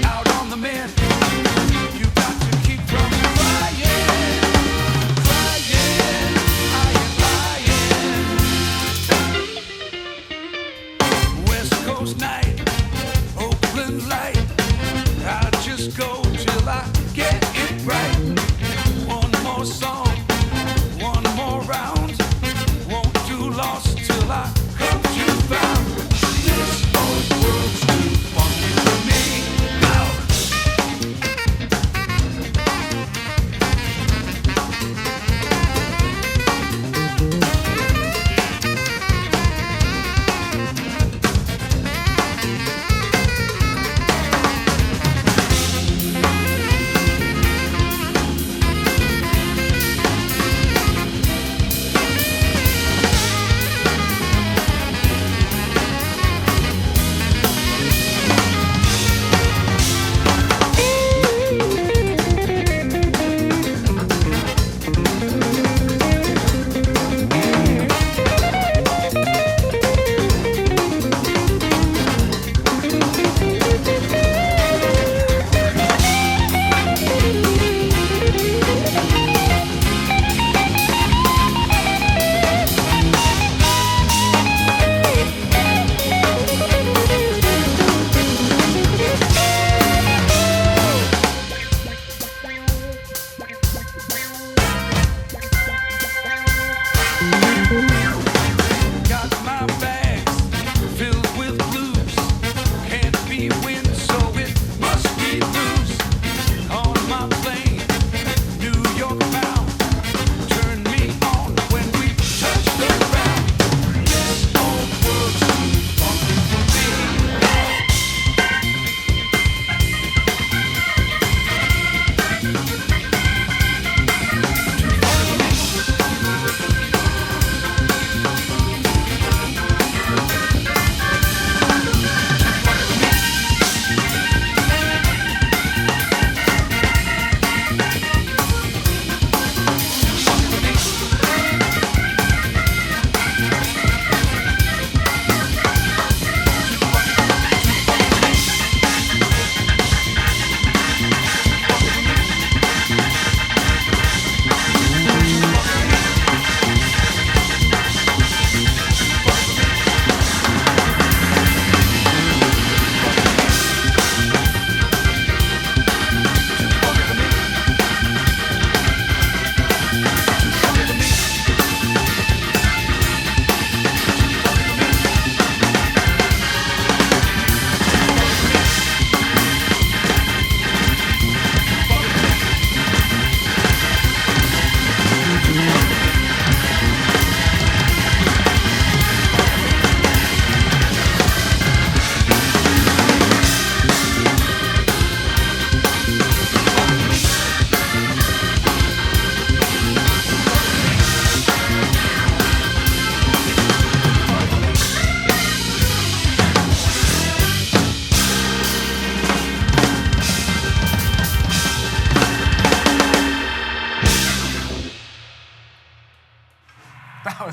Out on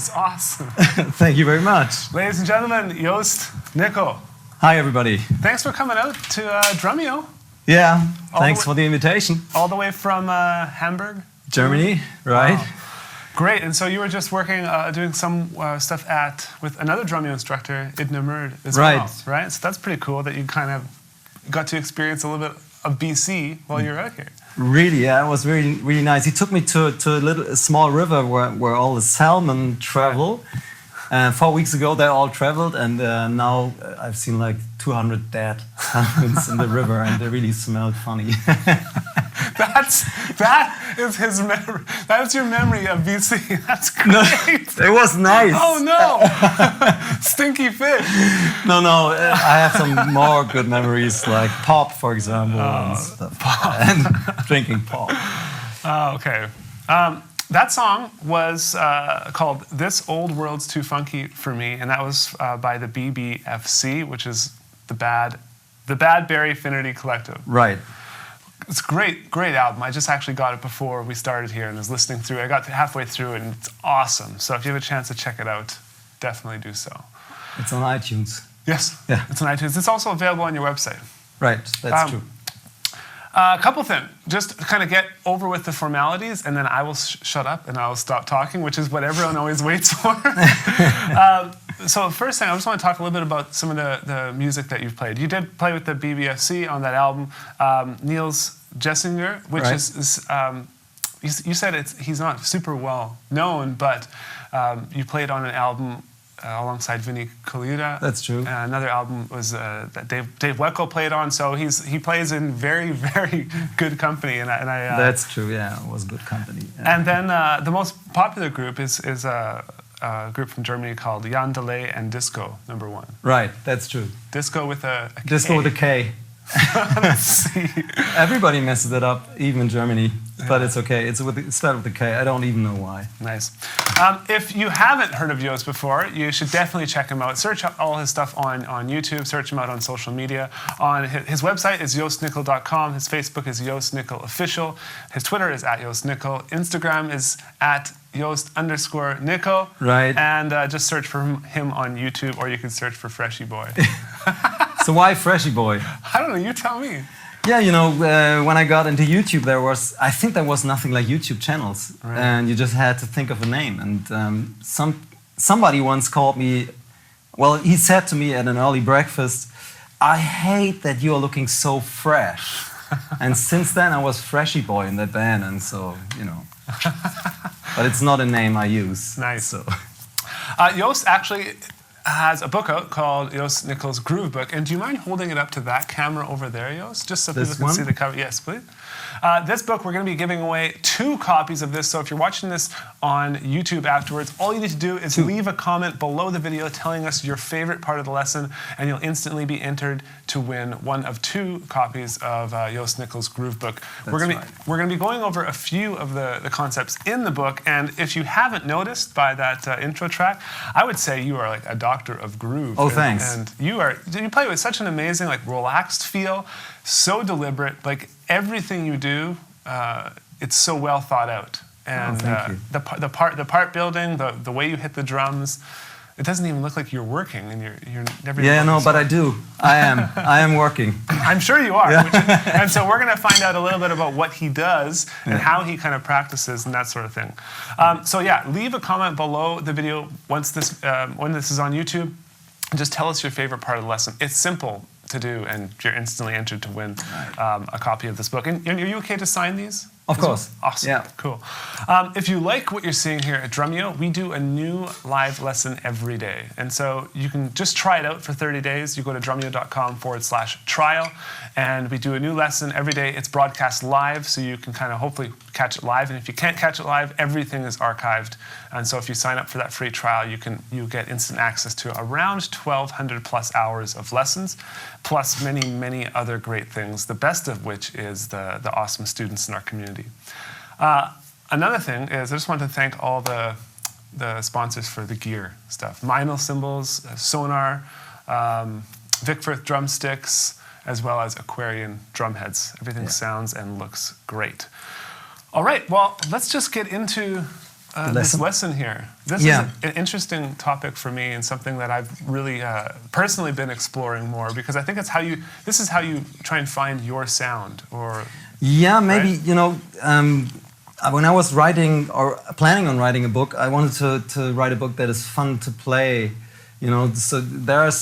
was awesome. Thank you very much. Ladies and gentlemen, Jost Nickel. Hi, everybody. Thanks for coming out to Drumeo. Yeah, thanks for the invitation. All the way from Hamburg? Germany, right. Wow. Great, and so you were just working, doing some stuff with another Drumeo instructor, Idna Murd, as well, right? So that's pretty cool that you kind of got to experience a little bit of BC while you were out here. Really, yeah, it was really, really nice. He took me to a small river where all the salmon travel. 4 weeks ago, they all traveled, and now I've seen like 200 dead salmons in the river, and they really smelled funny. That is his memory. That's your memory of BC. That's great. No, it was nice. Oh no, stinky fish. No, I have some more good memories, like pop, for example, and stuff, and drinking pop. Oh, okay. That song was called "This Old World's Too Funky for Me," and that was by the BBFC, which is the Bad Berry Finnerty Collective. Right. It's a great album. I just actually got it before we started here and was listening through it. I got halfway through it, and it's awesome. So if you have a chance to check it out, definitely do so. It's on iTunes. Yes, yeah, it's on iTunes. It's also available on your website. Right, that's true. A couple things. Just kind of get over with the formalities, and then I will shut up and I will stop talking, which is what everyone always waits for. So first thing, I just want to talk a little bit about some of the music that you've played. You did play with the BBFC on that album, Nils Gessinger, which is you said he's not super well known, but you played on an album alongside Vinnie Colaiuta. That's true. Another album was that Dave Weckl played on, so he plays in very, very good company. And I That's true, yeah, it was good company. Yeah. And then the most popular group is a group from Germany called Jan Delay and Disco #1. Right, that's true. Disco with a K. Disco with a K. Let's see. Everybody messes it up, even in Germany, but it's okay. It's spelled with a K. I don't even know why. Nice. If you haven't heard of Jost before, you should definitely check him out. Search all his stuff on YouTube. Search him out on social media. On his website is jostnickel.com. His Facebook is Jost Nickel Official. His Twitter is @JostNickel. Instagram is @Jost_Nickel. Right. And just search for him on YouTube, or you can search for Freshy Boy. So why Freshy Boy? I don't know. You tell me. Yeah, you know, when I got into YouTube, I think there was nothing like YouTube channels, and you just had to think of a name. And somebody once called me. Well, he said to me at an early breakfast, "I hate that you are looking so fresh." And since then, I was Freshy Boy in that band, and so you know. But it's not a name I use. Nice. So. Jost actually has a book out called Jost Nickel's Groove Book. And do you mind holding it up to that camera over there, Jost? Just so people can see the cover. Yes, please. This book, we're going to be giving away 2 copies of this. So if you're watching this on YouTube afterwards, all you need to do is leave a comment below the video telling us your favorite part of the lesson, and you'll instantly be entered to win one of 2 copies of Jost Nickel's Groove Book. We're going to be going over a few of the concepts in the book, and if you haven't noticed by that intro track, I would say you are like a doctor of groove. Oh, thanks. And you play with such an amazing, like, relaxed feel, so deliberate, like everything you do, it's so well thought out. And thank you. the part building, the way you hit the drums, it doesn't even look like you're working, and you're never. Yeah, no, but I do. I am working. I'm sure you are. Yeah. And so we're going to find out a little bit about what he does and how he kind of practices and that sort of thing. So yeah, leave a comment below the video when this is on YouTube. Just tell us your favorite part of the lesson. It's simple to do, and you're instantly entered to win a copy of this book. And are you okay to sign these? Of course. Awesome. Yeah. Cool. If you like what you're seeing here at Drumeo, we do a new live lesson every day. And so you can just try it out for 30 days. You go to drumeo.com/trial, and we do a new lesson every day. It's broadcast live, so you can kind of hopefully catch it live. And if you can't catch it live, everything is archived. And so if you sign up for that free trial, you get instant access to around 1,200 plus hours of lessons, plus many, many other great things, the best of which is the awesome students in our community. Another thing is I just want to thank all the sponsors for the gear stuff. Meinl cymbals, Sonar, Vickfirth drumsticks, as well as Aquarian drumheads. Everything sounds and looks great. All right, well, let's just get into This lesson here. This is an interesting topic for me and something that I've really personally been exploring more because I think it's this is how you try and find your sound or... Yeah, maybe, right? you know, when I was writing or planning on writing a book, I wanted to write a book that is fun to play, you know, so there are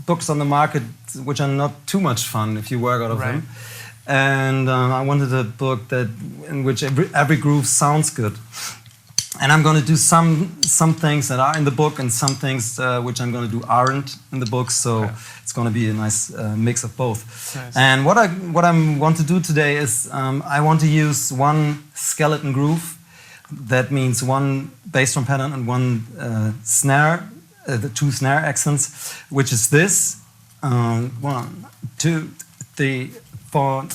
books on the market which are not too much fun if you work out of them. And I wanted a book in which every groove sounds good. And I'm going to do some things that are in the book and some things which I'm going to do aren't in the book. So it's going to be a nice mix of both. Nice. And what I want to do today is I want to use one skeleton groove. That means one bass drum pattern and one snare, the 2 snare accents, which is this. 1, 2, 3, 4.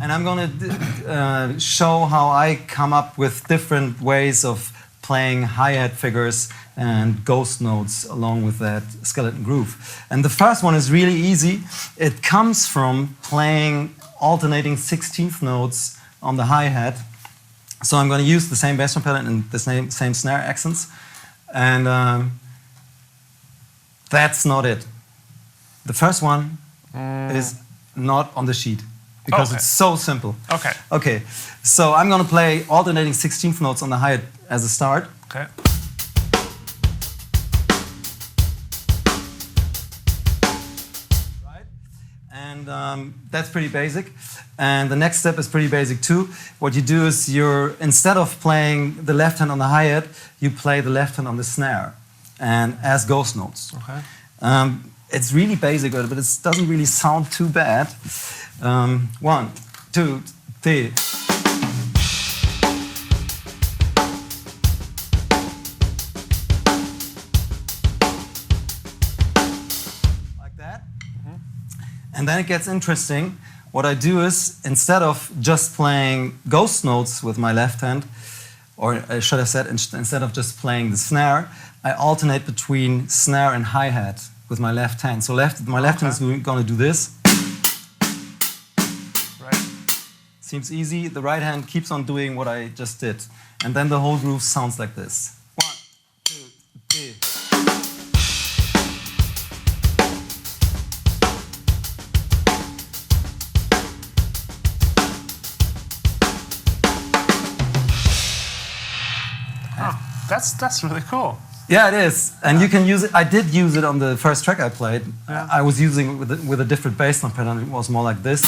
And I'm going to show how I come up with different ways of playing hi-hat figures and ghost notes along with that skeleton groove. And the first one is really easy. It comes from playing alternating 16th notes on the hi-hat. So I'm going to use the same bass drum pattern and the same snare accents. And that's not it. The first one is not on the sheet. Because it's so simple. Okay. Okay. So I'm going to play alternating 16th notes on the hi-hat as a start. Okay. Right. And that's pretty basic. And the next step is pretty basic too. What you do is instead of playing the left hand on the hi-hat, you play the left hand on the snare, and as ghost notes. Okay. It's really basic, but it doesn't really sound too bad. 1, 2, 3. Like that. And then it gets interesting. What I do is, instead of just playing ghost notes with my left hand, or I should have said, instead of just playing the snare, I alternate between snare and hi-hat with my left hand. So my left hand is going to do this. Seems easy. The right hand keeps on doing what I just did. And then the whole groove sounds like this. 1, 2, 3. Oh, that's really cool. Yeah, it is. And you can use it. I did use it on the first track I played. Yeah. I was using it with a different bass drum pattern. It was more like this.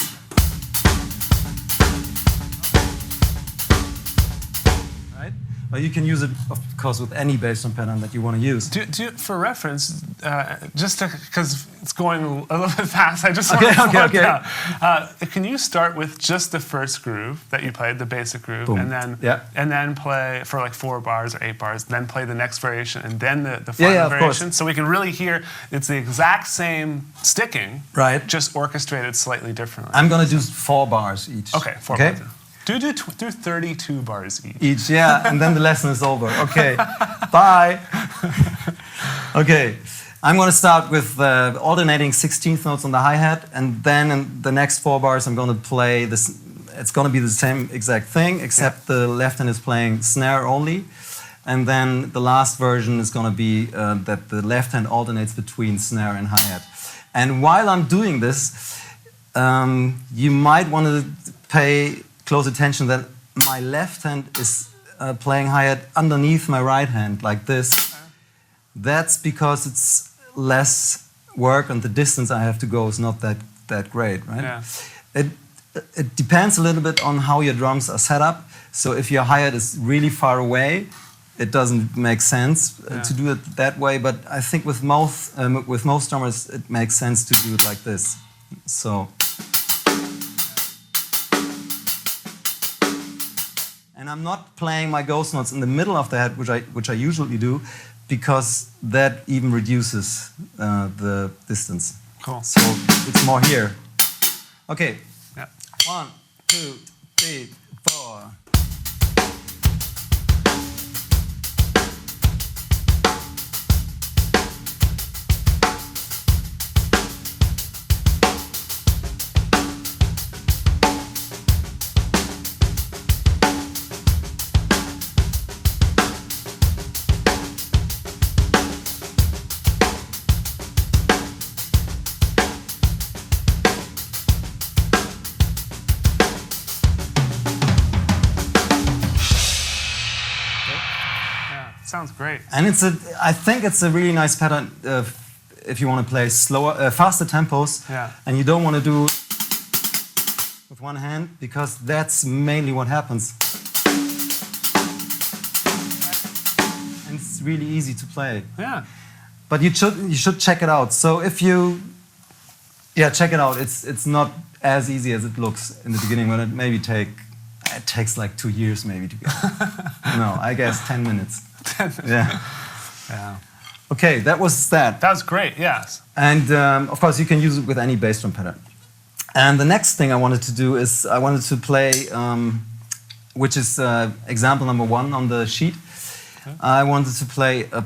But you can use it, of course, with any bass drum pattern that you want to use. For reference, just because it's going a little bit fast, I just want to slow it down. Can you start with just the first groove that you played, the basic groove, Boom. and then play for like 4 bars or 8 bars, then play the next variation, and then the final variation, so we can really hear it's the exact same sticking, right? Just orchestrated slightly differently. I'm going to do 4 bars each. Okay, 4 bars. Do 32 bars each. Yeah, and then the lesson is over. Okay, bye. Okay, I'm going to start with alternating 16th notes on the hi-hat, and then in the next 4 bars I'm going to play this. It's going to be the same exact thing, except the left hand is playing snare only, and then the last version is going to be that the left hand alternates between snare and hi-hat. And while I'm doing this, you might want to pay close attention that my left hand is playing hi-hat underneath my right hand, like this. That's because it's less work and the distance I have to go is not that great, right? Yeah. It depends a little bit on how your drums are set up. So if your hi-hat is really far away, it doesn't make sense to do it that way. But I think with most drummers, it makes sense to do it like this. So. And I'm not playing my ghost notes in the middle of the hat, which I usually do, because that even reduces the distance. Cool. So it's more here. Okay. Yeah. 1, 2, 3, 4. Sounds great. And I think it's a really nice pattern if you want to play slower, faster tempos, and you don't want to do with one hand, because that's mainly what happens. And it's really easy to play. Yeah. But you should check it out. So if you, check it out. It's not as easy as it looks in the beginning. When it takes like 2 years maybe to get. No, I guess 10 minutes. 10 minutes. Yeah. Okay, that was that. That was great. Yes. And of course, you can use it with any bass drum pattern. And the next thing I wanted to do is I wanted to play, which is example number 1 on the sheet. Okay. I wanted to play a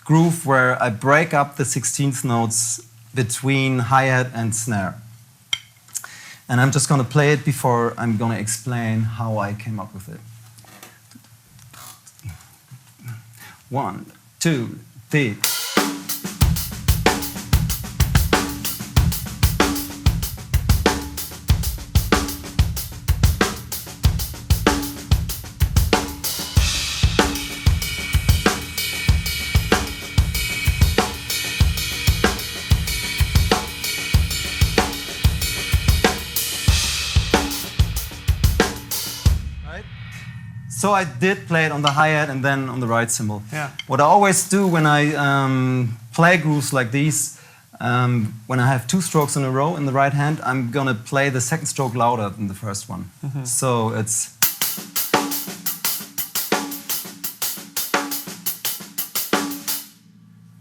groove where I break up the 16th notes between hi-hat and snare. And I'm just going to play it before I'm going to explain how I came up with it. 1, 2, 3. So I did play it on the hi-hat and then on the right cymbal. Yeah. What I always do when I play grooves like these, when I have 2 strokes in a row in the right hand, I'm gonna play the second stroke louder than the first one. Mm-hmm. So it's...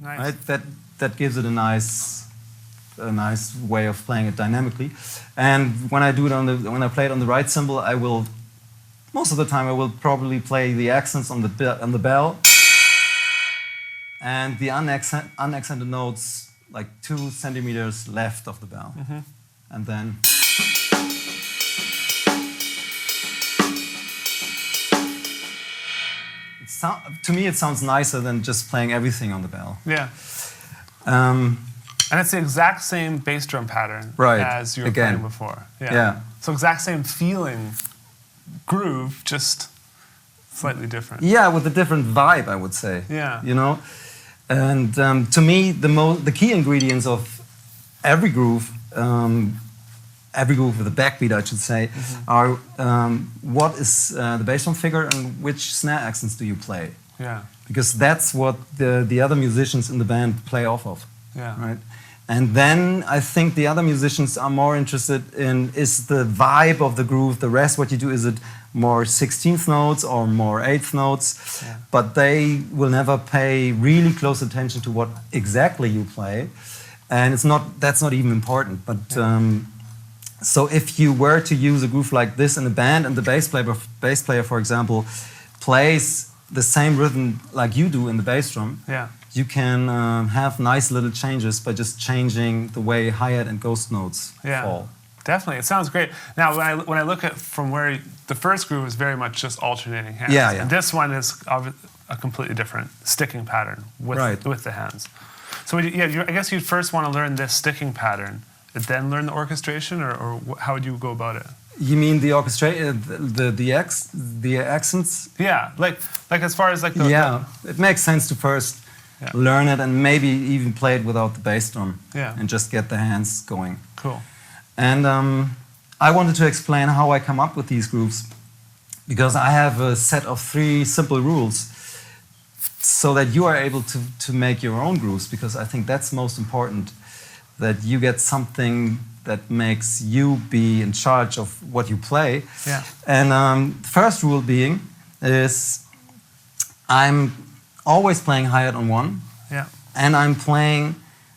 Nice. Right? That gives it a nice way of playing it dynamically. And when I do it when I play it on the right cymbal, I will... Most of the time I will probably play the accents on the bell and the unaccented notes like 2 centimeters left of the bell. Mm-hmm. And then... to me it sounds nicer than just playing everything on the bell. Yeah. And it's the exact same bass drum pattern as you were playing before. Yeah. So exact same feeling. Groove, just slightly different. Yeah, with a different vibe, I would say. Yeah. You know, and to me, the key ingredients of every groove with a backbeat, I should say, are what is the bass drum figure and which snare accents do you play? Yeah. Because that's what the other musicians in the band play off of. Yeah. Right. And then I think the other musicians are more interested in, is the vibe of the groove, the rest what you do, is it more 16th notes or more 8th notes? Yeah. But they will never pay really close attention to what exactly you play. And that's not even important. But so if you were to use a groove like this in a band and the bass player, for example, plays the same rhythm like you do in the bass drum, you can have nice little changes by just changing the way hi-hat and ghost notes fall. Definitely, it sounds great. Now, when I look at from where the first groove is very much just alternating hands. Yeah. And this one is a completely different sticking pattern with the hands. So I guess you'd first want to learn this sticking pattern, and then learn the orchestration, or how would you go about it? You mean the orchestration, the accents? Yeah, like as far as like it makes sense to first learn it and maybe even play it without the bass drum and just get the hands going. Cool. And I wanted to explain how I come up with these grooves, because I have a set of 3 simple rules so that you are able to make your own grooves, because I think that's most important, that you get something that makes you be in charge of what you play. Yeah. And the first rule being is I'm always playing hi-hat on 1, and I'm playing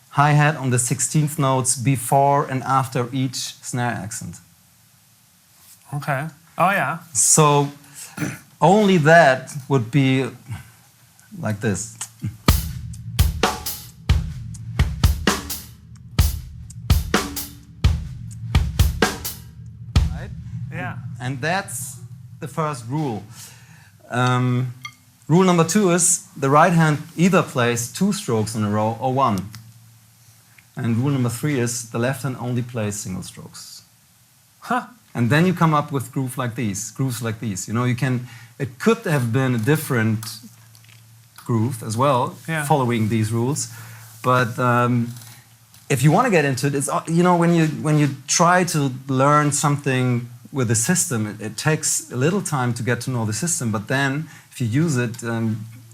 hi-hat on the 16th notes before and after each snare accent. Okay. Oh yeah. So only that would be like this. Right? Yeah. And that's the first rule. Rule number 2 is the right hand either plays 2 strokes in a row or 1. And rule number 3 is the left hand only plays single strokes. Huh. And then you come up with grooves like these. You know, it could have been a different groove as well, Yeah. following these rules. But if you want to get into it, it's when you try to learn something with the system, it takes a little time to get to know the system. But then if you use it,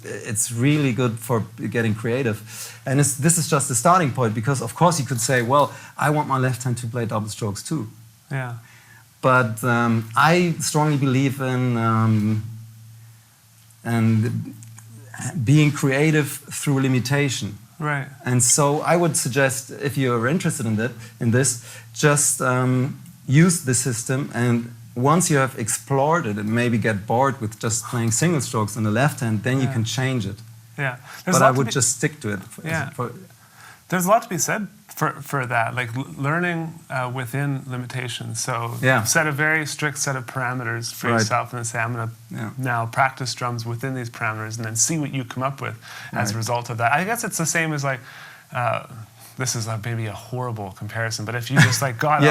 it's really good for getting creative. And this is just the starting point, because of course you could say, well, I want my left hand to play double strokes too. Yeah. But I strongly believe in and being creative through limitation. Right. And so I would suggest, if you're interested in this, just use the system, and once you have explored it and maybe get bored with just playing single strokes on the left hand, then you can change it. Yeah. But I would just stick to it. There's a lot to be said for that, like learning within limitations. So set a very strict set of parameters for yourself, and then say, I'm going to now practice drums within these parameters, and then see what you come up with as a result of that. I guess it's the same as like, this is maybe a horrible comparison, but if you just like got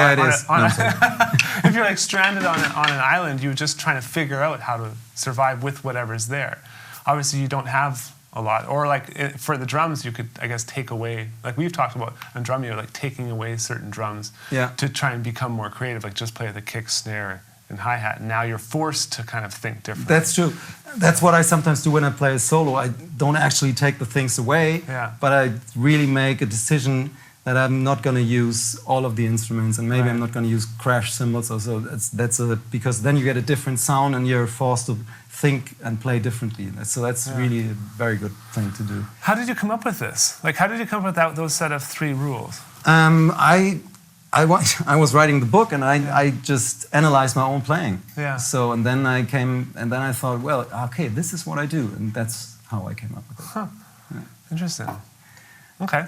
if you're like stranded on an island, you're just trying to figure out how to survive with whatever's there. Obviously, you don't have a lot, or like for the drums, you could, I guess, take away, like we've talked about on Drumeo, like taking away certain drums to try and become more creative, like just play the kick, snare, and hi-hat. And now you're forced to kind of think differently. That's true. That's what I sometimes do when I play a solo. I don't actually take the things away, but I really make a decision that I'm not going to use all of the instruments, and maybe I'm not going to use crash cymbals. Also, because then you get a different sound, and you're forced to think and play differently. So that's really a very good thing to do. How did you come up with this? Like, how did you come up with those set of 3 rules? I was writing the book, and I just analyzed my own playing. Yeah. So and then I thought, well, okay, this is what I do, and that's how I came up with it. Huh. Yeah. Interesting. Okay.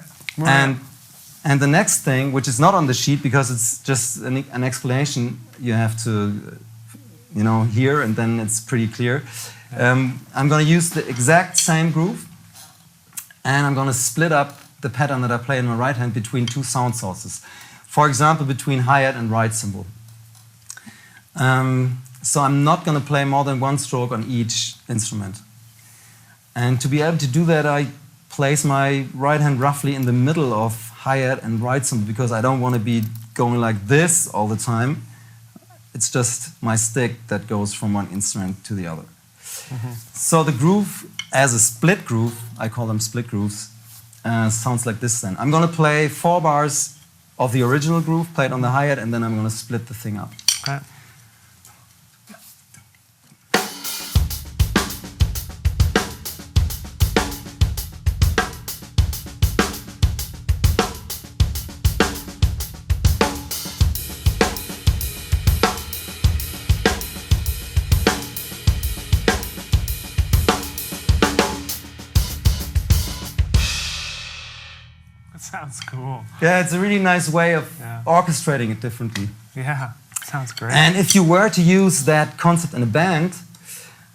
And the next thing, which is not on the sheet because it's just an explanation you have to, hear, and then it's pretty clear. I'm going to use the exact same groove, and I'm going to split up the pattern that I play in my right hand between 2 sound sources. For example, between hi-hat and right cymbal. So I'm not going to play more than 1 stroke on each instrument. And to be able to do that, I place my right hand roughly in the middle of hi-hat and right cymbal, because I don't want to be going like this all the time. It's just my stick that goes from one instrument to the other. So the groove, as a split groove, I call them split grooves, sounds like this then. I'm going to play 4 bars of the original groove played on the hi-hat, and then I'm going to split the thing up. Okay. Sounds cool. Yeah, it's a really nice way of orchestrating it differently. Yeah, sounds great. And if you were to use that concept in a band,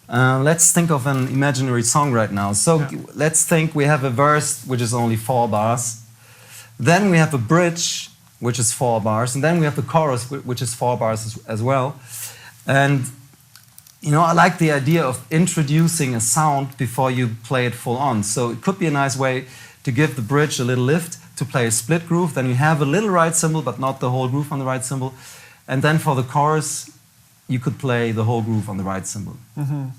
let's think of an imaginary song right now. So let's think we have a verse which is only 4 bars. Then we have a bridge which is 4 bars, and then we have the chorus which is 4 bars as well. And I like the idea of introducing a sound before you play it full on. So it could be a nice way to give the bridge a little lift, to play a split groove. Then you have a little right cymbal, but not the whole groove on the right cymbal. And then for the chorus, you could play the whole groove on the right cymbal.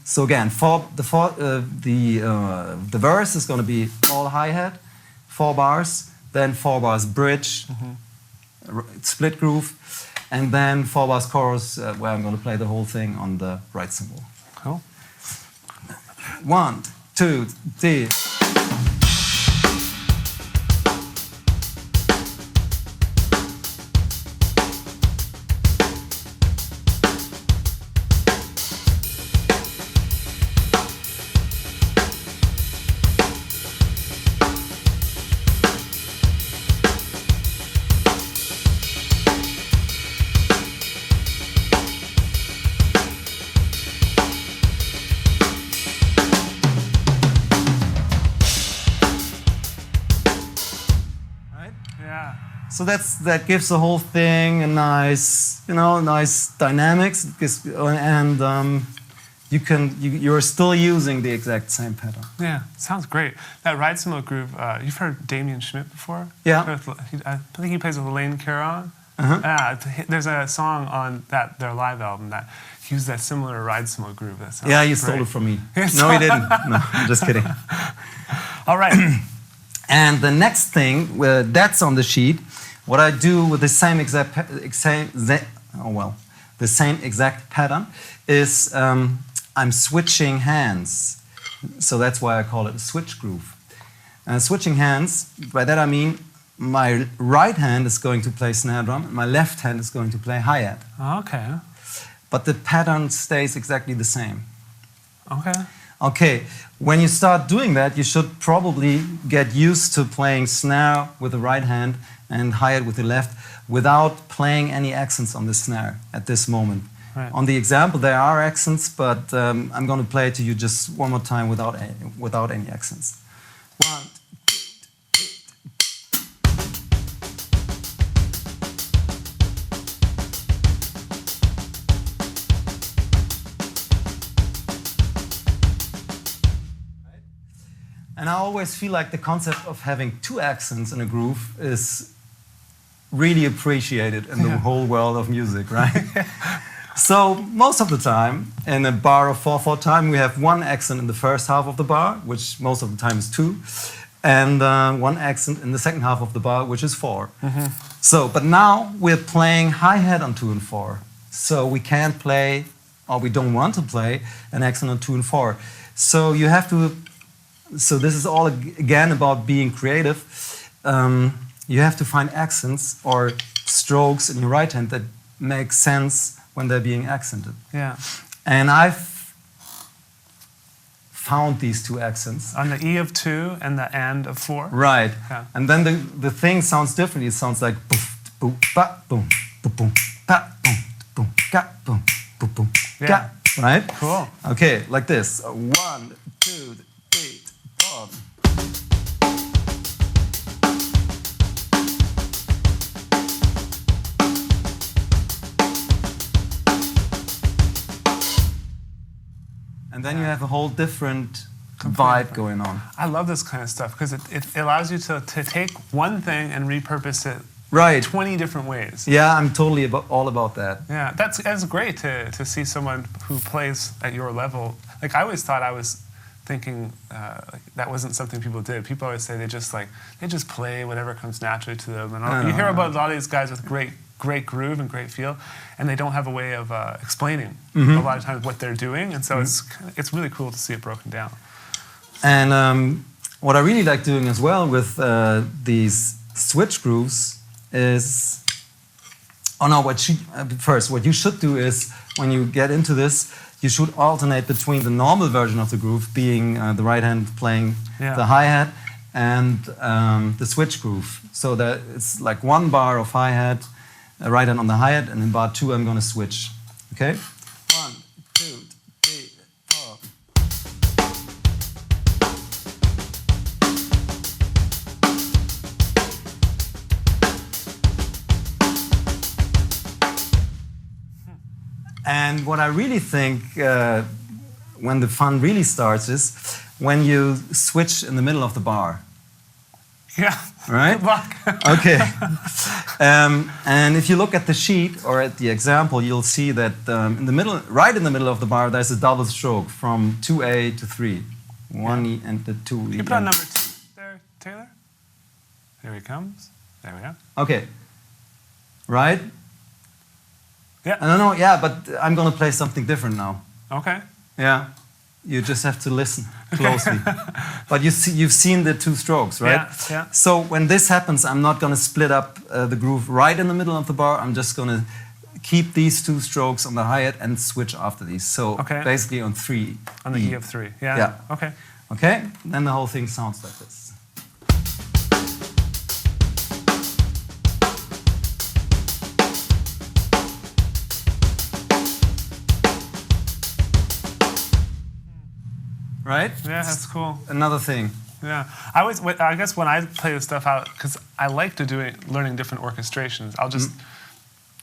So again, the verse is going to be all hi-hat, 4 bars, then 4 bars bridge, split groove, and then 4 bars chorus, where I'm going to play the whole thing on the right cymbal. Cool. 1, 2, 3. So that gives the whole thing a nice, nice dynamics, and you're still using the exact same pattern. Yeah, sounds great. That ride cymbal groove, you've heard Damien Schmidt before? Yeah. I think he plays with Elaine Caron. There's a song on their live album that used that similar ride cymbal groove. That sounds he stole it from me. No, he didn't. No, I'm just kidding. All right. And the next thing, that's on the sheet. What I do with the same exact pattern is I'm switching hands. So that's why I call it a switch groove. Switching hands, by that I mean my right hand is going to play snare drum, and my left hand is going to play hi-hat. Okay. But the pattern stays exactly the same. Okay. Okay, when you start doing that, you should probably get used to playing snare with the right hand and hi-hat with the left without playing any accents on the snare at this moment. Right. On the example, there are accents, but I'm going to play it to you just one more time without any accents. 1, 2, 3. And I always feel like the concept of having 2 accents in a groove is really appreciated in the whole world of music, right? So most of the time, in a bar of 4/4 time, we have 1 accent in the first half of the bar, which most of the time is 2, and 1 accent in the second half of the bar, which is 4. So, but now we're playing hi-hat on 2 and 4. So we can't play, or we don't want to play, an accent on 2 and 4. So you have to, so this is all again about being creative. You have to find accents or strokes in your right hand that make sense when they're being accented. Yeah. And I've found these 2 accents. On the E of 2 and the and of 4? Right. Yeah. And then the thing sounds differently. It sounds like boof, boom, ba, boom, boom, boom, ba, boom, boom, ga, boom, boom, boom, ga. Right? Cool. Okay, like this. 1, 2, 3, 4. And then you have a whole different vibe going on. I love this kind of stuff because it allows you to take one thing and repurpose it Right. 20 different ways. Yeah, I'm totally all about that. Yeah, that's great to see someone who plays at your level. Like I always thought I was thinking like that wasn't something people did. People always say they just play whatever comes naturally to them. And you hear about a lot of these guys with great groove and great feel, and they don't have a way of explaining a lot of times what they're doing, and so it's really cool to see it broken down. And what I really like doing as well with these switch grooves is, what you should do is when you get into this, you should alternate between the normal version of the groove, being the right hand playing the hi-hat, and the switch groove. So that it's like 1 bar of hi-hat, right hand on the hi-hat, and in bar 2 I'm going to switch. Okay? 1, 2, 3, 4. And what I really think when the fun really starts is when you switch in the middle of the bar. Yeah. Right? Good luck. Okay. And if you look at the sheet or at the example, you'll see that right in the middle of the bar, there's a double stroke from 2A to 3. 1E and the 2E. You put on number 2 there, Taylor. Here he comes. There we go. Okay. Right? Yeah. No, yeah, but I'm going to play something different now. Okay. Yeah. You just have to listen closely. But you've seen the 2 strokes, right? Yeah, yeah. So when this happens, I'm not going to split up the groove right in the middle of the bar. I'm just going to keep these 2 strokes on the hi-hat and switch after these. So basically on 3. On the E of 3. Yeah. Yeah. Okay. Okay? Then the whole thing sounds like this. Right? Yeah, that's cool. Another thing. Yeah, I guess when I play this stuff out, because I like learning different orchestrations. I'll just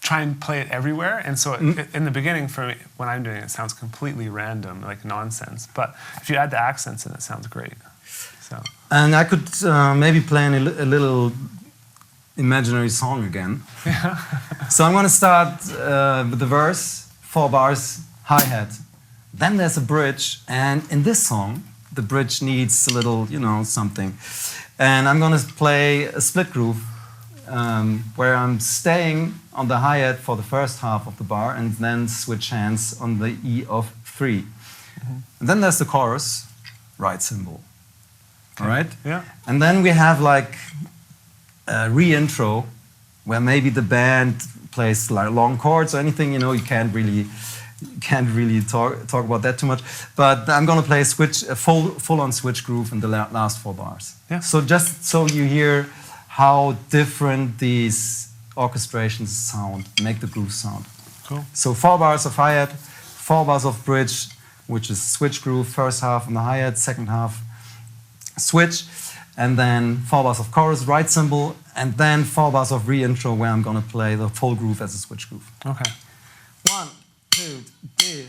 try and play it everywhere. And so in the beginning, for me, when I'm doing it, it sounds completely random, like nonsense. But if you add the accents in, it sounds great. So. And I could maybe play a little imaginary song again. Yeah. So I'm going to start with the verse, 4 bars, hi-hat. Then there's a bridge, and in this song, the bridge needs a little, you know, something. And I'm going to play a split groove where I'm staying on the hi-hat for the first half of the bar and then switch hands on the E of 3. Mm-hmm. And then there's the chorus, right cymbal. Okay. All right? Yeah. And then we have like a re-intro where maybe the band plays like long chords or anything, you know, you can't really talk about that too much. But I'm gonna play a full-on switch groove in the last 4 bars. Yeah. So just so you hear how different these orchestrations sound, make the groove sound. Cool. So 4 bars of hi-hat, 4 bars of bridge, which is switch groove, first half on the hi-hat, second half switch, and then 4 bars of chorus, right cymbal, and then 4 bars of re-intro where I'm gonna play the full groove as a switch groove. Okay. 1, 2, 3.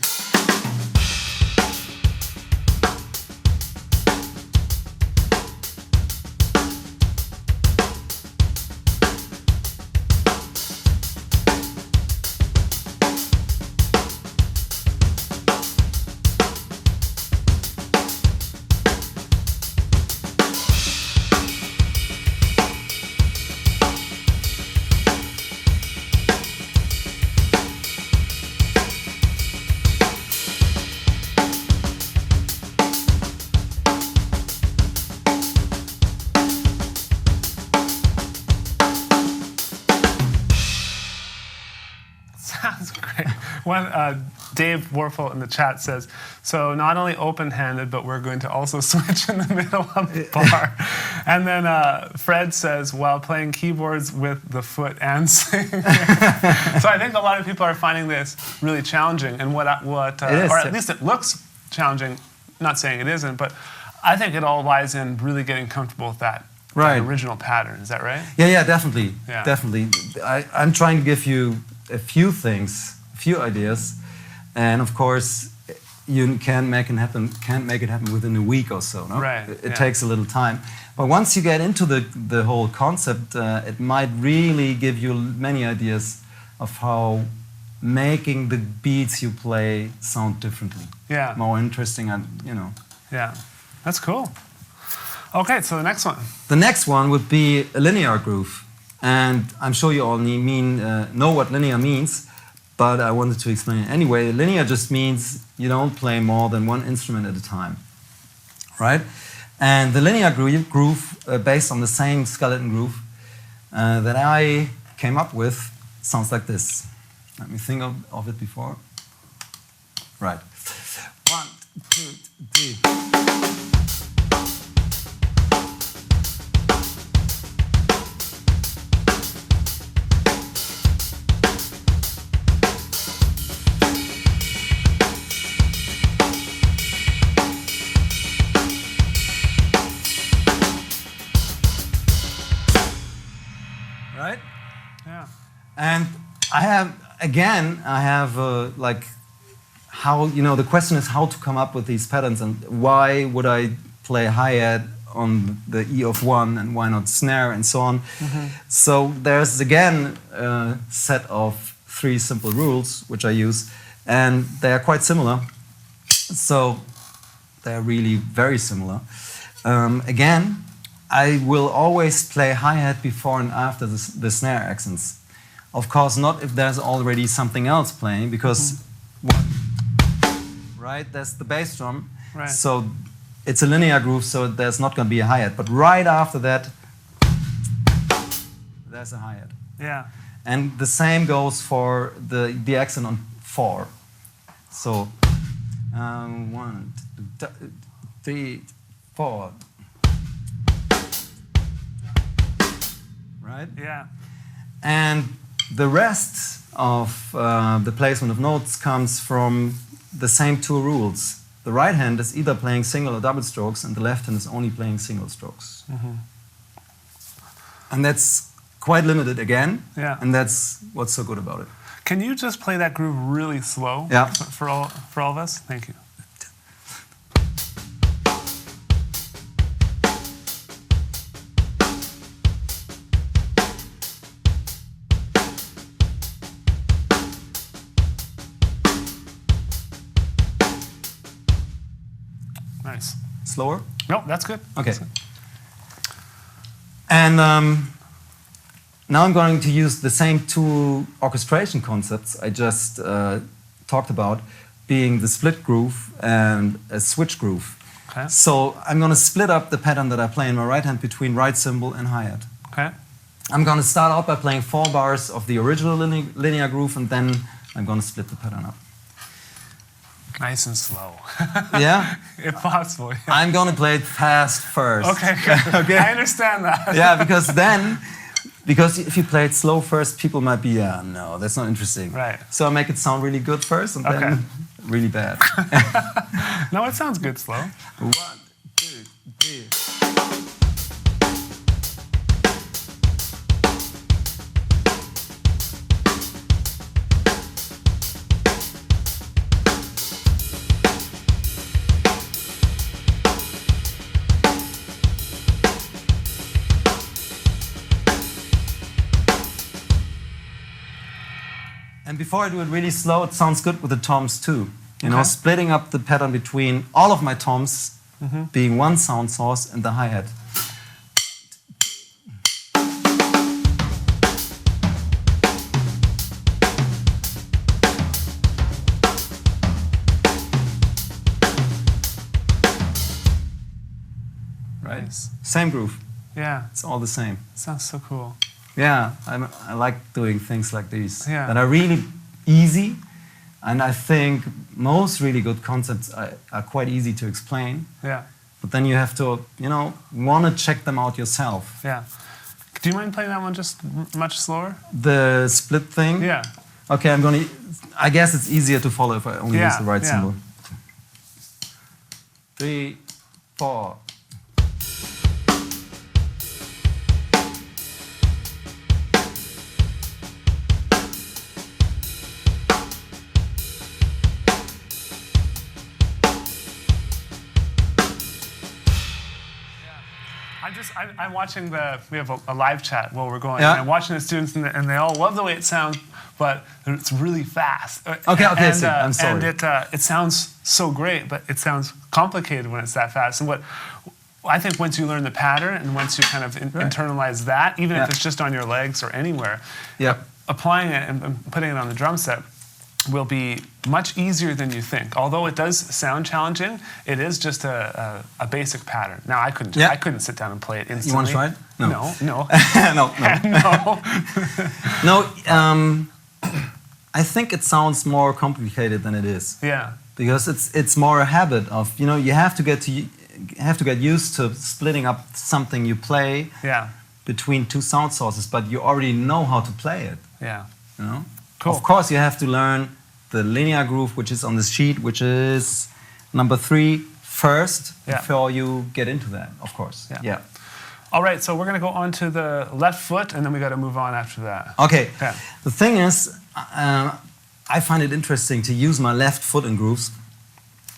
Sounds great. Dave Warfel in the chat says, so not only open-handed, but we're going to also switch in the middle of the bar. And then Fred says, while playing keyboards with the foot and singing. So I think a lot of people are finding this really challenging, and or at least it looks challenging. Not saying it isn't, but I think it all lies in really getting comfortable with that original pattern. Is that right? Yeah, definitely. Yeah. Definitely. I'm trying to give you a few things, a few ideas, and of course, you can't make it happen within a week or so. No? Right. It takes a little time. But once you get into the whole concept, it might really give you many ideas of how making the beats you play sound differently. Yeah. More interesting, and you know. Yeah, that's cool. Okay, so the next one. The next one would be a linear groove. And I'm sure you all know what linear means, but I wanted to explain it anyway. Linear just means you don't play more than one instrument at a time, right? And the linear groove, based on the same skeleton groove that I came up with, sounds like this. Let me think of it before. Right. 1, 2, 3. Right? Yeah. And I have like how, you know, the question is how to come up with these patterns, and why would I play hi-hat on the E of 1 and why not snare and so on. Mm-hmm. So there's again a set of 3 simple rules which I use, and they are quite similar. So they're really very similar. Again, I will always play hi-hat before and after the snare accents. Of course, not if there's already something else playing, because right, that's the bass drum. Right. So it's a linear groove, so there's not going to be a hi-hat. But right after that, there's a hi-hat. Yeah. And the same goes for the accent on 4. So 1, 2, 3, 4. Right? Yeah. And the rest of the placement of notes comes from the same 2 rules. The right hand is either playing single or double strokes, and the left hand is only playing single strokes. Mm-hmm. And that's quite limited again. Yeah. And that's what's so good about it. Can you just play that groove really slow? Yeah. For all of us? Thank you. Nice. Slower? No, that's good. Okay. That's good. And now I'm going to use the same two orchestration concepts I just talked about, being the split groove and a switch groove. Okay. So I'm going to split up the pattern that I play in my right hand between right cymbal and hi-hat. Okay. I'm going to start out by playing 4 bars of the original linear groove, and then I'm going to split the pattern up. Nice and slow. Yeah? If possible. Yeah. I'm going to play it fast first. Okay, good. Okay. I understand that. Yeah, because if you play it slow first, people might be, no, that's not interesting. Right. So I make it sound really good first, and then really bad. No, it sounds good slow. 1, 2, 3. And before I do it really slow, it sounds good with the toms too. You know, splitting up the pattern between all of my toms being one sound source and the hi-hat. Right? Nice. Same groove. Yeah. It's all the same. Sounds so cool. Yeah, I like doing things like these Yeah. that are really easy, and I think most really good concepts are quite easy to explain. Yeah. But then you have to, want to check them out yourself. Yeah. Do you mind playing that one just much slower? The split thing. Yeah. Okay, I guess it's easier to follow if I only use the right symbol. 3, 4. I'm watching we have a live chat while we're going. Yeah. And I'm watching the students and they all love the way it sounds, but it's really fast. Okay, and, so I'm sorry. And it sounds so great, but it sounds complicated when it's that fast. And what I think once you learn the pattern and once you kind of internalize that, even if it's just on your legs or anywhere, applying it and putting it on the drum set will be much easier than you think. Although it does sound challenging, it is just a basic pattern. Now I couldn't sit down and play it instantly. You want to try it? No. No. I think it sounds more complicated than it is. Yeah. Because it's more a habit of, you have to get used to splitting up something you play between 2 sound sources, but you already know how to play it. Yeah. Cool. Of course, you have to learn the linear groove, which is on the sheet, which is number 3 first, before you get into that, of course. Yeah. All right, so we're going to go on to the left foot, and then we got to move on after that. Okay. The thing is, I find it interesting to use my left foot in grooves,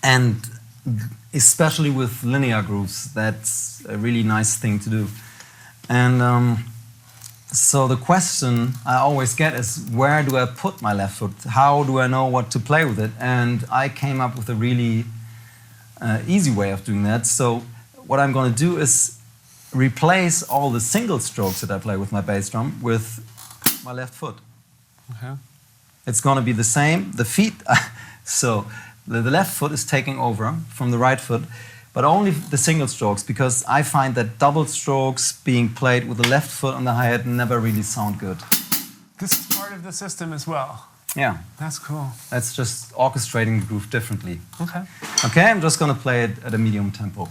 and especially with linear grooves, that's a really nice thing to do. And so the question I always get is, where do I put my left foot? How do I know what to play with it? And I came up with a really easy way of doing that. So what I'm going to do is replace all the single strokes that I play with my bass drum with my left foot. Okay. It's going to be the same. The feet, so the left foot is taking over from the right foot, but only the single strokes, because I find that double strokes being played with the left foot on the hi-hat never really sound good. This is part of the system as well. Yeah. That's cool. That's just orchestrating the groove differently. Okay. Okay, I'm just going to play it at a medium tempo.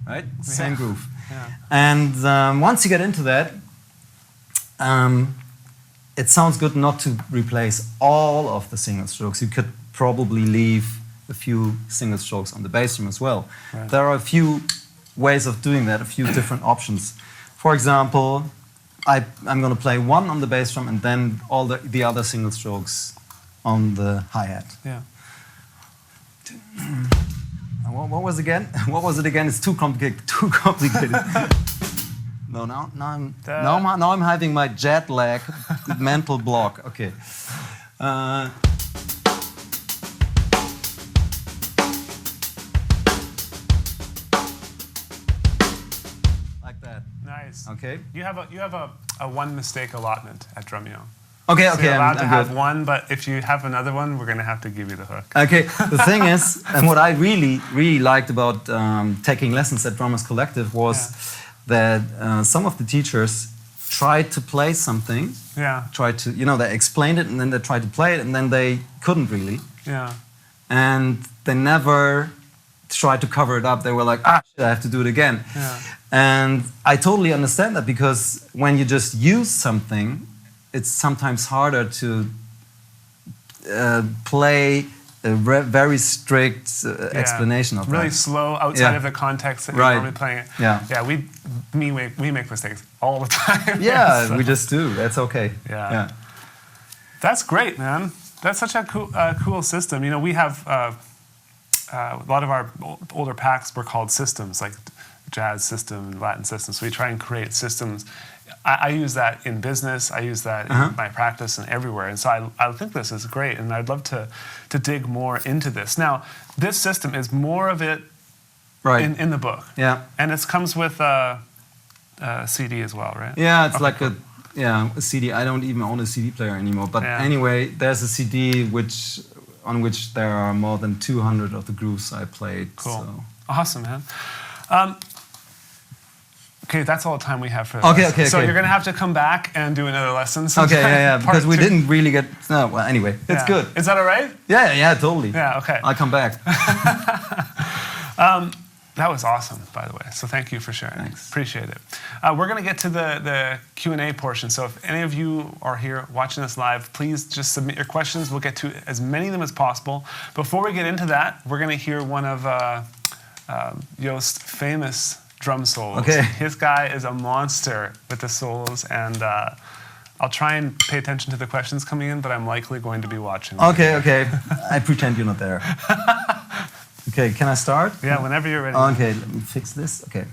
Right? Same groove. Yeah. And once you get into that, it sounds good not to replace all of the single strokes. You could probably leave a few single strokes on the bass drum as well. Right. There are a few ways of doing that, a few different options. For example, I'm going to play one on the bass drum and then all the other single strokes on the hi-hat. Yeah. What was again? What was it again? It's too complicated. Too complicated. No, now I'm having my jet lag mental block. Okay. Like that. Nice. Okay. You have a one mistake allotment at Drumeo. Okay, So okay. you're allowed to have good. one, but if you have another one, we're going to have to give you the hook. Okay, the thing is, and what I really liked about taking lessons at Drummers Collective was that some of the teachers tried to play something, tried to, they explained it and then they tried to play it and then they couldn't really. Yeah. And they never tried to cover it up. They were like, shit, I have to do it again. Yeah. And I totally understand that because when you just use something, it's sometimes harder to play a very strict explanation of that. Really slow outside of the context that you're normally playing it. Yeah. Yeah, we make mistakes all the time. Yeah, so. we just do. That's okay. Yeah. That's great, man. That's such a cool system. We have a lot of our older packs were called systems, like jazz system, Latin system. So we try and create systems. I use that in business. I use that in my practice and everywhere. And so I think this is great, and I'd love to dig more into this. Now, this system is more of it in the book. Yeah. And it comes with a CD as well, right? Yeah, it's like a CD. I don't even own a CD player anymore. But anyway, there's a CD on which there are more than 200 of the grooves I played. Cool. So. Awesome, man. Okay, that's all the time we have for this. Okay. So you're going to have to come back and do another lesson sometime. Okay, because we didn't really get... No, well, anyway, it's good. Is that all right? Yeah, totally. Yeah, okay. I'll come back. That was awesome, by the way. So thank you for sharing. Thanks. Appreciate it. We're going to get to the Q&A portion. So if any of you are here watching us live, please just submit your questions. We'll get to as many of them as possible. Before we get into that, we're going to hear one of Jost's famous drum solos. Okay. His guy is a monster with the solos, and I'll try and pay attention to the questions coming in, but I'm likely going to be watching. Okay. I pretend you're not there. Okay, can I start? Yeah, whenever you're ready. Okay, let me fix this. Okay.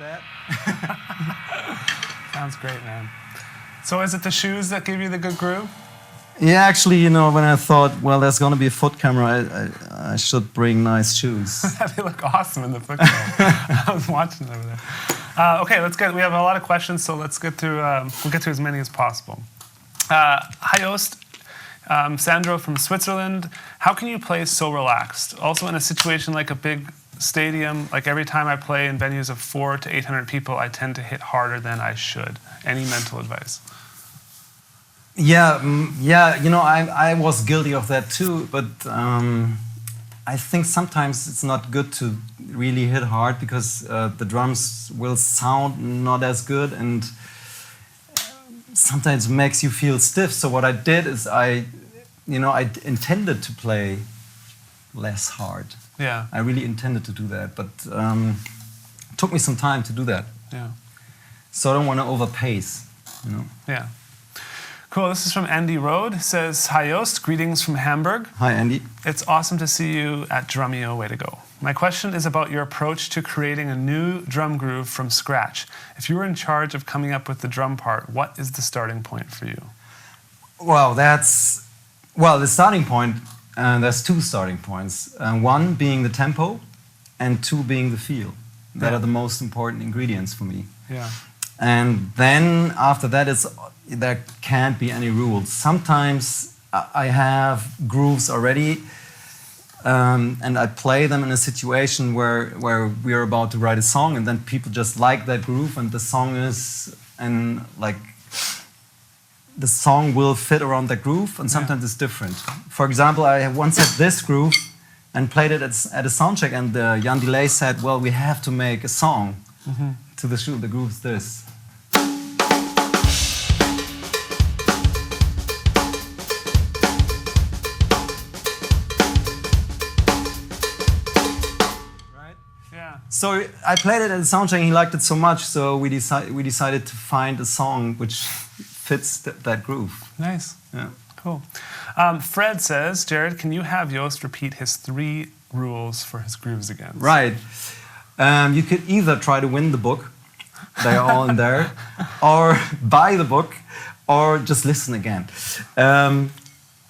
that. Sounds great, man. So is it the shoes that give you the good groove? Yeah, actually, you know, when I thought, well, there's going to be a foot camera, I should bring nice shoes. They look awesome in the foot camera. I was watching over there. Okay, we have a lot of questions, so let's get through, we'll get through as many as possible. Hi, Jost. Sandro from Switzerland. How can you play so relaxed? Also in a situation like a big stadium, like every time I play in venues of 400 to 800 people, I tend to hit harder than I should. Any mental advice? Yeah, you know, I was guilty of that too, but I think sometimes it's not good to really hit hard because the drums will sound not as good and sometimes makes you feel stiff. So what I did is I intended to play less hard. Yeah. I really intended to do that, but it took me some time to do that. Yeah. So I don't want to overpace, you know. Yeah. Cool. This is from Andy Road. It says, "Hi Jost, greetings from Hamburg. Hi Andy. It's awesome to see you at Drumeo. Way to go. My question is about your approach to creating a new drum groove from scratch. If you were in charge of coming up with the drum part, what is the starting point for you?" Well, the starting point. There's two starting points. One being the tempo, and two being the feel. That are the most important ingredients for me. Yeah. And then after that, there can't be any rules. Sometimes I have grooves already, and I play them in a situation where we're about to write a song, and then people just like that groove, and the song will fit around that groove, and sometimes it's different. For example, I once had this groove and played it at a soundcheck, and Jan Delay said, "Well, we have to make a song to the shoe. The groove's this." So I played it at the soundcheck and he liked it so much, so we decided to find a song which fits that groove. Nice. Yeah. Cool. Fred says, "Jared, can you have Jost repeat his 3 rules for his grooves again?" Right. You could either try to win the book, they are all in there, or buy the book, or just listen again.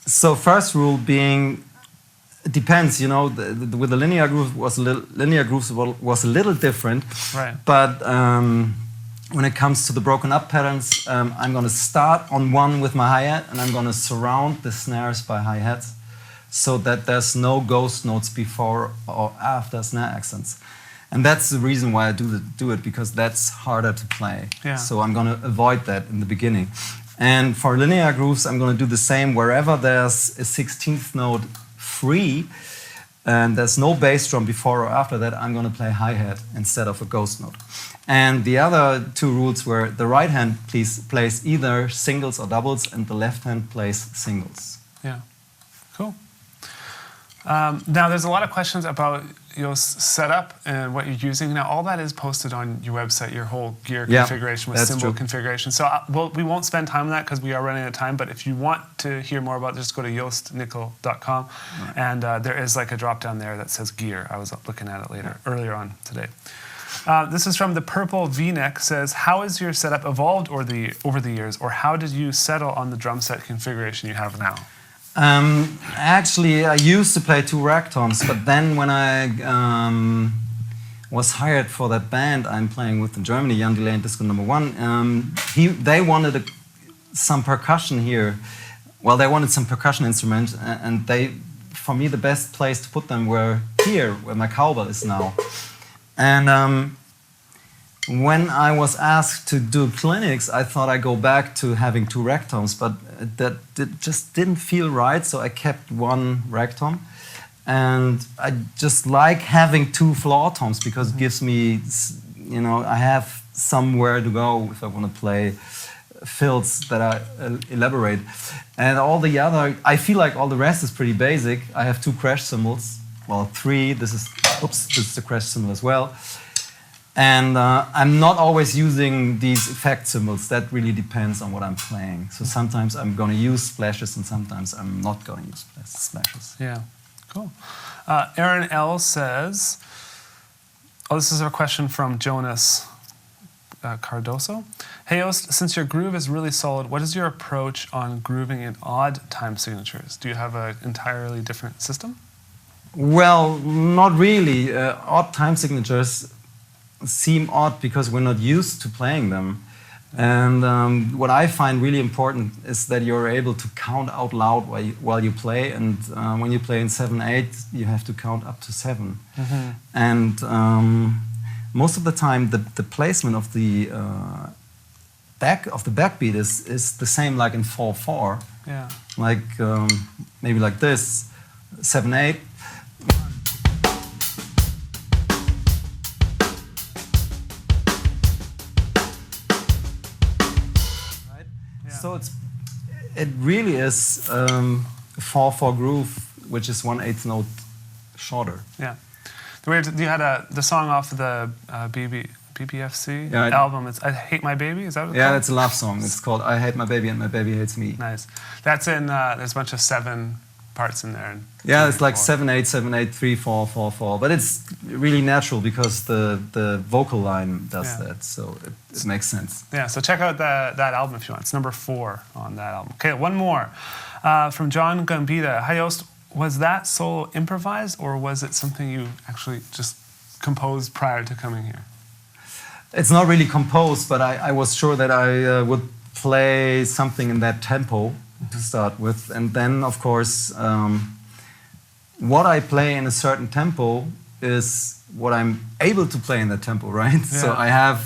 So first rule being, it depends, you know. With the linear grooves was a little different, right? But when it comes to the broken up patterns, I'm going to start on 1 with my hi-hat, and I'm going to surround the snares by hi-hats, so that there's no ghost notes before or after snare accents. And that's the reason why I do it, because that's harder to play. Yeah. So I'm going to avoid that in the beginning. And for linear grooves, I'm going to do the same wherever there's a 16th note free, and there's no bass drum before or after that, I'm going to play hi-hat instead of a ghost note. And the other 2 rules were the right hand plays either singles or doubles, and the left hand plays singles. Yeah, cool. Now there's a lot of questions about your setup and what you're using. Now all that is posted on your website, your whole gear configuration with cymbal configuration. So we won't spend time on that because we are running out of time, but if you want to hear more about it, just go to jostnickel.com, and there is like a drop down there that says gear. I was looking at it earlier on today. This is from the Purple V-neck, says, "How has your setup evolved over the years, or how did you settle on the drum set configuration you have now?" Actually, I used to play 2 rack toms, but then when I was hired for that band I'm playing with in Germany, Jan Delay and Disco Number 1, they wanted some percussion here. Well, they wanted some percussion instruments, and for me, the best place to put them were here, where my cowbell is now. And when I was asked to do clinics, I thought I'd go back to having 2 rack toms, but that just didn't feel right, so I kept 1 rack tom. And I just like having 2 floor toms because it gives me, you know, I have somewhere to go if I want to play fills that I elaborate. And all the other, I feel like all the rest is pretty basic. I have 2 crash cymbals, well, 3. This is the crash cymbal as well. And I'm not always using these effect cymbals. That really depends on what I'm playing. So sometimes I'm going to use splashes, and sometimes I'm not going to use splashes. Yeah, cool. Aaron L. says, this is a question from Jonas Cardoso. Hey Jost, since your groove is really solid, what is your approach on grooving in odd time signatures? Do you have an entirely different system? Well, not really. Odd time signatures seem odd because we're not used to playing them. And what I find really important is that you're able to count out loud while you play. And when you play in 7/8, you have to count up to 7. Mm-hmm. And most of the time, the placement of the backbeat is the same like in 4/4. Yeah. Like maybe like this, 7/8. So it really is a 4/4 groove, which is 1/8 note shorter. Yeah. You had the song off of the BBFC album. It's "I Hate My Baby." Is that what it's called? It's a love song. It's called "I Hate My Baby and My Baby Hates Me." Nice. That's in. There's a bunch of 7 parts in there. Yeah, it's like 7/8, 7/8, 3/4, 4/4. But it's really natural because the vocal line does that, so it makes sense. Yeah, so check out that album if you want. It's number 4 on that album. Okay, one more. From John Gambita. Hi Jost, was that solo improvised or was it something you actually just composed prior to coming here? It's not really composed, but I was sure that I would play something in that tempo to start with, and then of course what I play in a certain tempo is what I'm able to play in that tempo, right? Yeah. So I have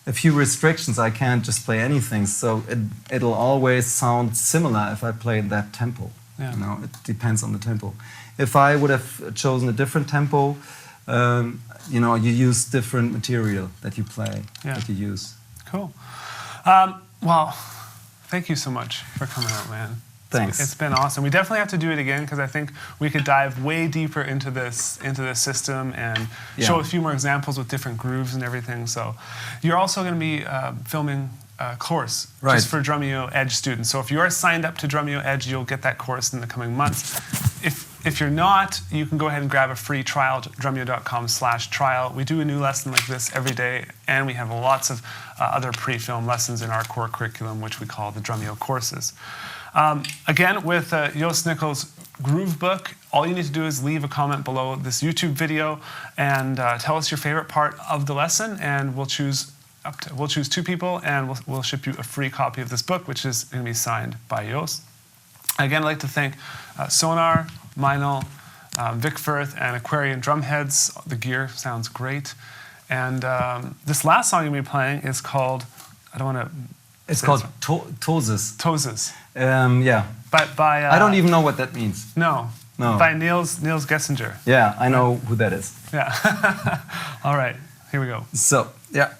a few restrictions. I can't just play anything, so it'll always sound similar if I play in that tempo. Yeah. You know, it depends on the tempo. If I would have chosen a different tempo, you know, you use different material that you play, that you use. Cool. Well, thank you so much for coming out, man. Thanks. It's been awesome. We definitely have to do it again because I think we could dive way deeper into this system and show a few more examples with different grooves and everything. So you're also going to be filming a course just for Drumeo Edge students. So if you are signed up to Drumeo Edge, you'll get that course in the coming months. If you're not, you can go ahead and grab a free trial at drumeo.com/trial. We do a new lesson like this every day, and we have lots of other pre-film lessons in our core curriculum, which we call the Drumeo courses. Again, with Jost Nickel's Groove Book, all you need to do is leave a comment below this YouTube video and tell us your favorite part of the lesson, and we'll choose 2 people, and we'll ship you a free copy of this book, which is going to be signed by Jost. Again, I'd like to thank Sonar, Meinl, Vic Firth, and Aquarian Drumheads. The gear sounds great. And this last song you'll be playing is called, I don't want to... It's called Toses. Toses. Yeah. By I don't even know what that means. No. By Nils Gessinger. Yeah, I know who that is. Yeah. All right, here we go. So, yeah.